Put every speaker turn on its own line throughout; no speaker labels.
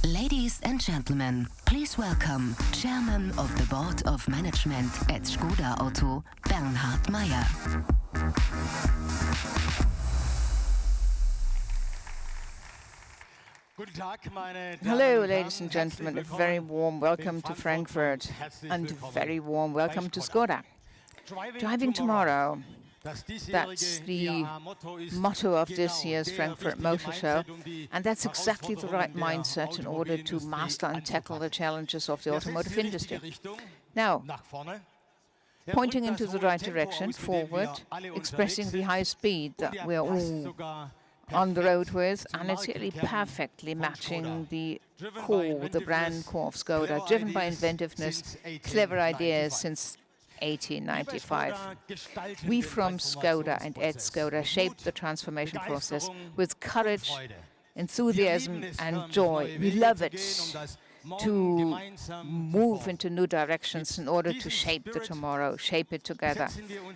Ladies and gentlemen, please welcome Chairman of the Board of Management at Škoda Auto, Bernhard Meyer.
Hello, ladies and gentlemen. A very warm welcome to Frankfurt and a very warm welcome to Škoda. Driving tomorrow. That's the motto of this year's Frankfurt Motor Show, and that's exactly the right mindset in order to master and tackle the challenges of the automotive industry. Now, pointing into the right direction, forward, expressing the high speed that we're all on the road with, and it's really perfectly matching the core, the brand core of Škoda, driven by inventiveness, clever ideas since 1895. We from Škoda and at Škoda shaped the transformation process with courage, enthusiasm and joy. We love it to move into new directions in order to shape the tomorrow, shape it together.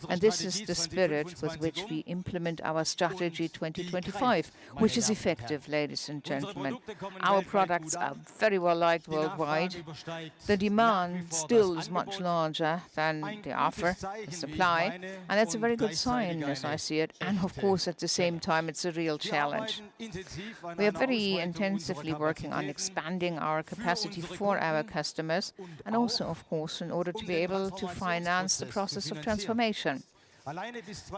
And this is the spirit with which we implement our strategy 2025, which is effective, ladies and gentlemen. Our products are very well liked worldwide. The demand still is much larger than the offer, the supply, and that's a very good sign as I see it. And of course, at the same time, it's a real challenge. We are very intensively working on expanding our capacity for our customers, and also, of course, in order to be able to finance the process of transformation.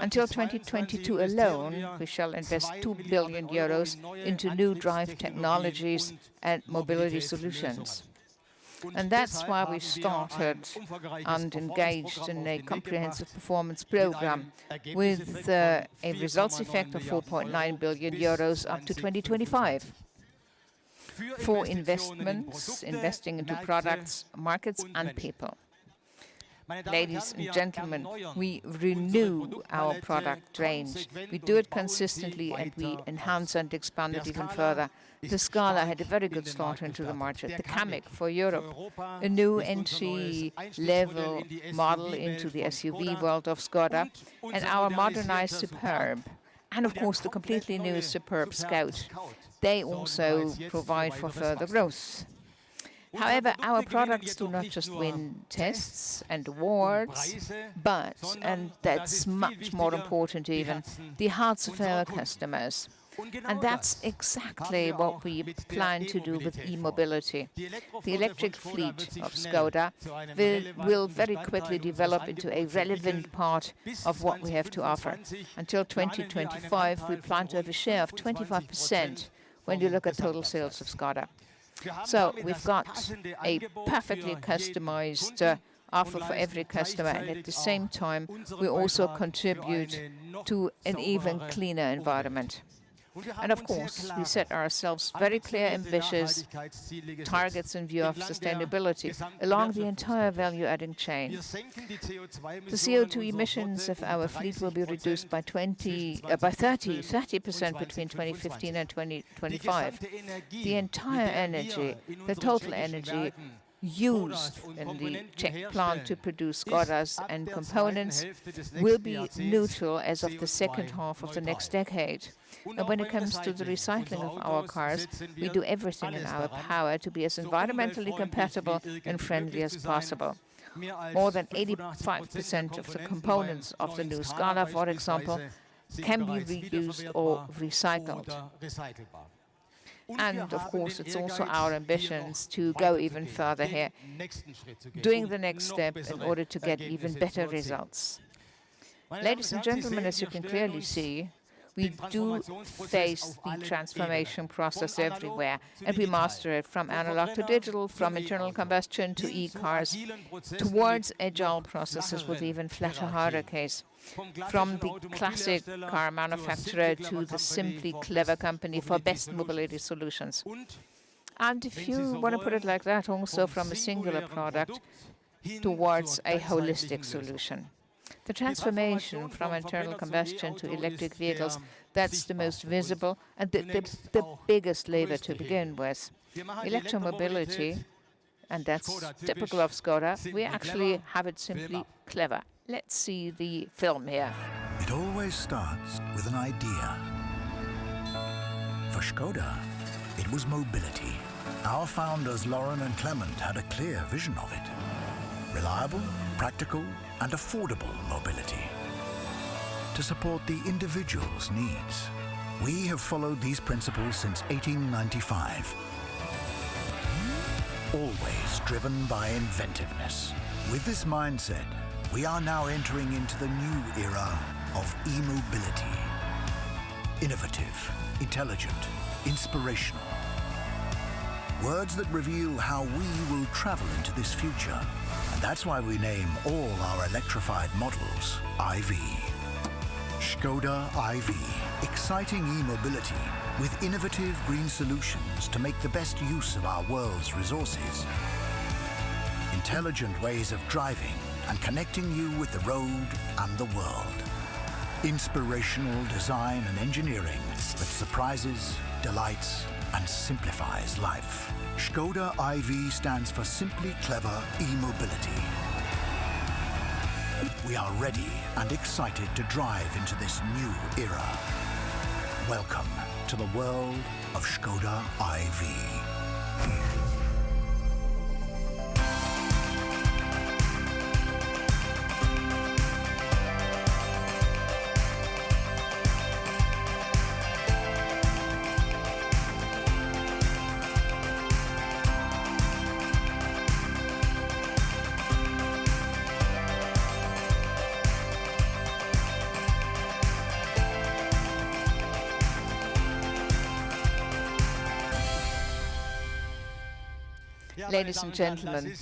Until 2022 alone, we shall invest 2 billion euros into new drive technologies and mobility solutions. And that's why we started and engaged in a comprehensive performance program with a results effect of 4.9 billion euros up to 2025. For investments, investing into products, markets and people. Ladies and gentlemen, we renew our product range. We do it consistently and we enhance and expand it even further. The Scala had a very good start into the market. The Kamiq for Europe, a new entry-level model into the SUV world of Škoda, and our modernized Superb. And of course the completely new Superb Scout. They also provide for further growth. However, our products do not just win tests and awards, but, and that's much more important even, the hearts of our customers. And that's exactly what we plan to do with e-mobility. The electric fleet of Škoda will very quickly develop into a relevant part of what we have to offer. Until 2025, we plan to have a share of 25% when you look at total sales of Škoda. So we've got a perfectly customized offer for every customer, and at the same time, we also contribute to an even cleaner environment. And of course, we set ourselves very clear, ambitious targets in view of sustainability along the entire value-adding chain. The CO2 emissions of our fleet will be reduced by 30% between 2015 and 2025. The entire energy, the total energy used in the Czech plant to produce Škodas and components will be neutral as of the second half of the next decade. And when it comes to the recycling of our cars, we do everything in our power to be as environmentally compatible and friendly as possible. More than 85% of the components of the new Scala, for example, can be reused or recycled. And of course, it's also our ambitions to go even further here, doing the next step in order to get even better results. Ladies and gentlemen, as you can clearly see, we do face the transformation process everywhere, and we master it from analog to digital, from internal combustion to e-cars, towards agile processes with even flatter hierarchies, from the classic car manufacturer to the simply clever company for best mobility solutions. And if you want to put it like that, also from a singular product towards a holistic solution. The transformation from internal combustion to electric vehicles, that's the most visible and the biggest lever to begin with. Electromobility, and that's typical of Škoda, we actually have it simply clever. Let's see the film here.
It always starts with an idea. For Škoda, it was mobility. Our founders, Lauren and Clement, had a clear vision of it. Reliable, practical, and affordable mobility. To support the individual's needs. We have followed these principles since 1895. Always driven by inventiveness. With this mindset, we are now entering into the new era of e-mobility. Innovative, intelligent, inspirational. Words that reveal how we will travel into this future. And that's why we name all our electrified models IV. Škoda IV. Exciting e-mobility with innovative green solutions to make the best use of our world's resources. Intelligent ways of driving and connecting you with the road and the world. Inspirational design and engineering that surprises, delights, and simplifies life. Škoda IV stands for Simply Clever E-Mobility. We are ready and excited to drive into this new era. Welcome to the world of Škoda IV.
Ladies and gentlemen,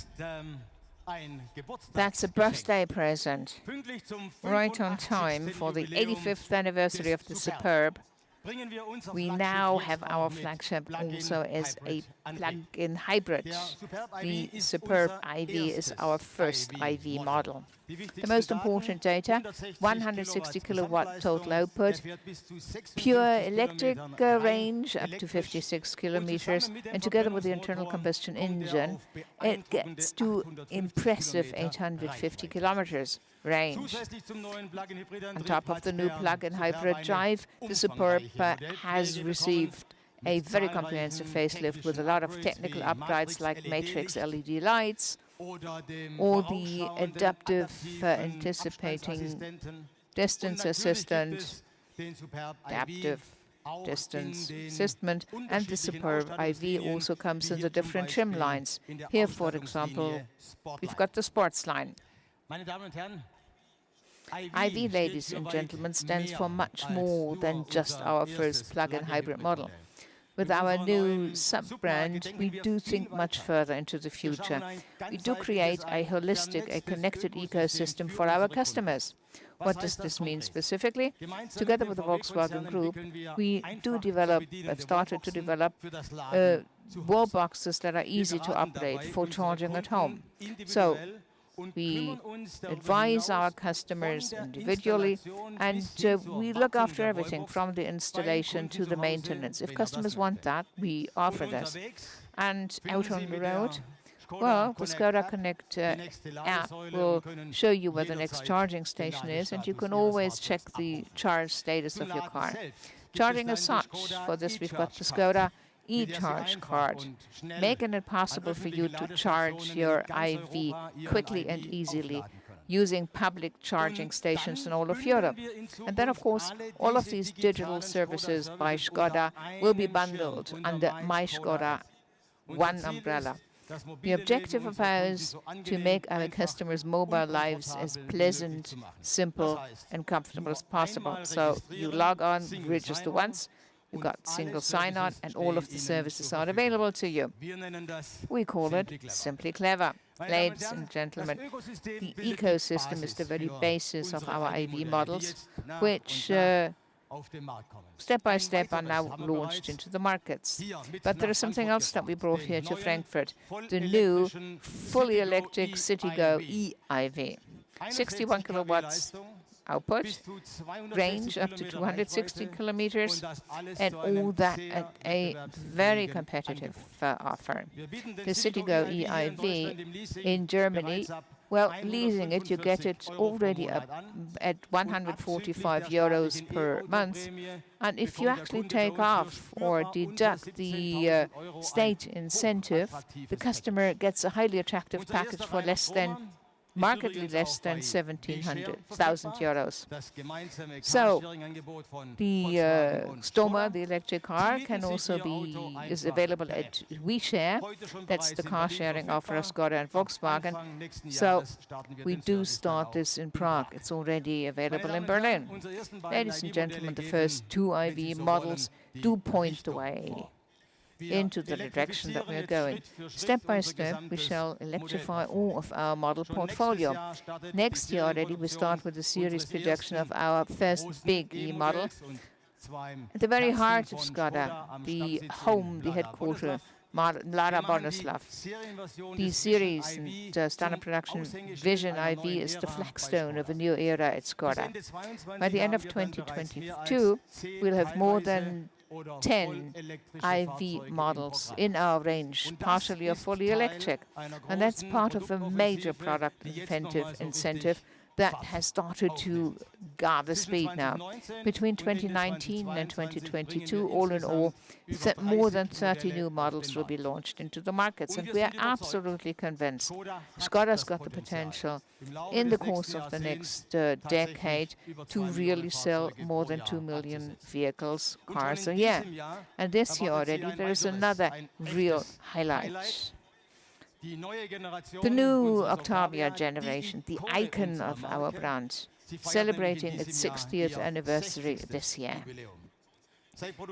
that's a birthday present. Right on time for the 85th anniversary of the Superb. We now have our flagship also as a plug-in hybrid. The Superb IV is our first IV model. The most important data, 160 kilowatt total output, pure electric range up to 56 kilometers, and together with the internal combustion engine, it gets to impressive 850 kilometers range. On top of the new plug-in hybrid drive, the Superb has received a very comprehensive facelift with a lot of technical upgrades like matrix LED lights, or the adaptive anticipating distance assistant, adaptive distance assistant, and the Superb IV also comes in the different trim lines. Here, for example, we've got the sports line. IV, ladies and gentlemen, stands for much more than just our first plug-in hybrid model. With our new sub-brand, we do think much further into the future. We do create a holistic, a connected ecosystem for our customers. What does this mean specifically? Together with the Volkswagen Group, we do develop, have started to develop wall boxes that are easy to operate for charging at home. So we advise our customers individually, and we look after everything from the installation to the maintenance. If customers want that, we offer this. And out on the road, well, the Škoda Connect app will show you where the next charging station is, and you can always check the charge status of your car. Charging as such, for this we've got the Škoda e-charge card, making it possible for you to charge your IV quickly and easily using public charging stations in all of Europe. And then, of course, all of these digital services by Škoda will be bundled under My Škoda one umbrella. The objective of ours to make our customers' mobile lives as pleasant, simple, and comfortable as possible. So you log on, register once, you got single sign-on, and all of the services are available to you. We call it Simply Clever. Ladies and gentlemen, the ecosystem is the very basis of our IV models, which step by step are now launched into the markets. But there is something else that we brought here to Frankfurt, the new fully electric Citigo e-IV. 61 kilowatts output, range up to 260 kilometers, and all that at a very competitive offer. The Citigo e-IV in Germany Well, leasing it, you get it already up at 145 euros per month. And if you actually take off or deduct the state incentive, the customer gets a highly attractive package for markedly less than 1,700,000 euros. So the Stoma, the electric car, is available at WeShare. That's the car sharing offer of Škoda and Volkswagen. So we do start this in Prague. It's already available in Berlin. Ladies and gentlemen, the first two IV models do point the way into the direction that we are going. Step by step, we shall electrify all of our model portfolio. Next year already, we start with the series production of our first big E-model. At the very heart of Škoda, the home, the headquarters, Lara Boleslav. The series and standard production Vision IV is the flagstone of a new era at Škoda. By the end of 2022, we'll have more than 10 IV models in our range, partially or fully electric. And that's part of a major product incentive that has started to gather speed now. Between 2019 and 2022, all in all, more than 30 new models will be launched into the markets. And we are absolutely convinced Škoda's got the potential in the course of the next decade to really sell more than 2 million cars a year. And this year already, there is another real highlight. The new Octavia generation, the icon of our brand, celebrating its 60th anniversary this year.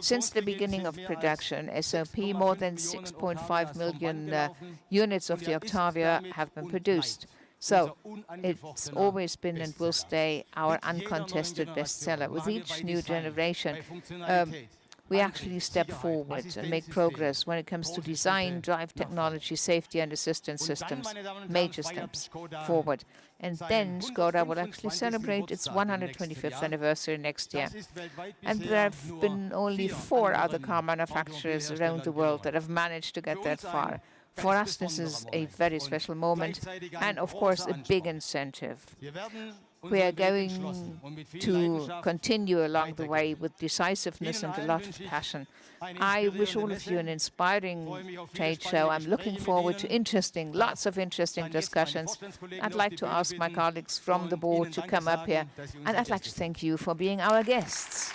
Since the beginning of production, SOP, more than 6.5 million units of the Octavia have been produced. So it's always been and will stay our uncontested bestseller. With each new generation, we actually step forward and make progress when it comes to design, drive technology, safety and assistance systems, major steps forward. And then Škoda will actually celebrate its 125th anniversary next year. And there have been only 4 other car manufacturers around the world that have managed to get that far. For us, this is a very special moment and, of course, a big incentive. We are going to continue along the way with decisiveness and a lot of passion. I wish all of you an inspiring trade show. I'm looking forward to lots of interesting discussions. I'd like to ask my colleagues from the board to come up here, and I'd like to thank you for being our guests.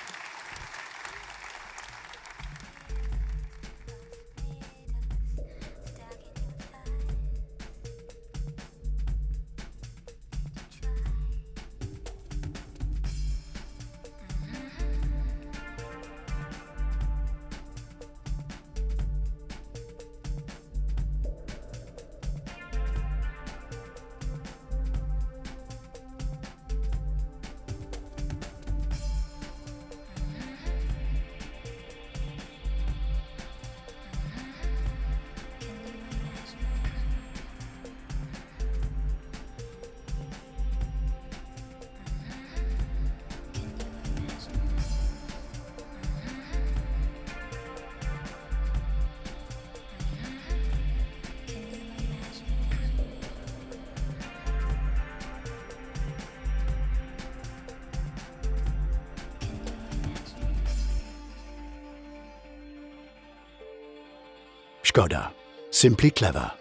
Škoda. Simply clever.